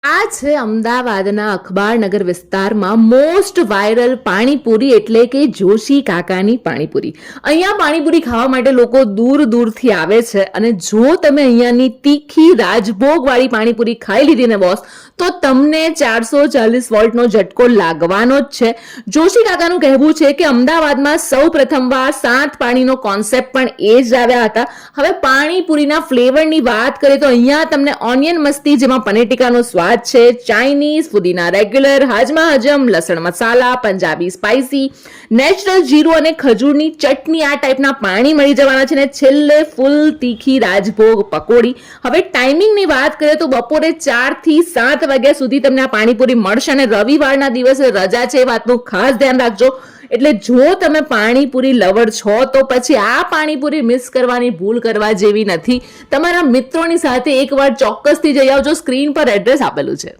આ છે અમદાવાદના અખબારનગર વિસ્તારમાં મોસ્ટ વાયરલ પાણીપુરી એટલે કે જોશી કાકાની પાણીપુરી. અહીંયા પાણીપુરી ખાવા માટે લોકો દૂર દૂરથી આવે છે અને જો તમે અહીંયાની તીખી રાજભોગવાળી પાણીપુરી ખાઈ લીધી ને બોસ, તો તમને 440 વોલ્ટનો ઝટકો લાગવાનો જ છે. જોશી કાકાનું કહેવું છે કે અમદાવાદમાં સૌ પ્રથમવાર 7 પાણીનો કોન્સેપ્ટ પણ એ જ લાવ્યા હતા. હવે પાણીપુરીના ફ્લેવરની વાત કરીએ તો અહીંયા તમને ઓનિયન મસ્તી જેમાં પનીર ટીકાનો સ્વાદ છે, ચાઇનીઝ, પુદીના રેગ્યુલર, હાજમા હજમ, લસણ મસાલા, પંજાબી સ્પાઇસી, નેચરલ જીરું અને ખજૂરની ચટણી આ ટાઈપના પાણી મળી જવાના છે. ને છેલ્લે ફૂલ તીખી રાજભોગ પકોડી. હવે ટાઈમિંગની વાત કરીએ તો બપોરે 4 થી 7 વાગ્યા સુધી તમને આ પાણીપુરી મળશે અને રવિવારના દિવસે રજા છે એ વાતનું ખાસ ધ્યાન રાખજો. એટલે જો તમે પાણીપુરી લવર છો તો પછી આ પાણીપુરી મિસ કરવાની ભૂલ કરવા જેવી નથી. તમારા મિત્રોની સાથે એકવાર ચોક્કસથી જઈ આવજો. સ્ક્રીન પર એડ્રેસ આપેલું છે.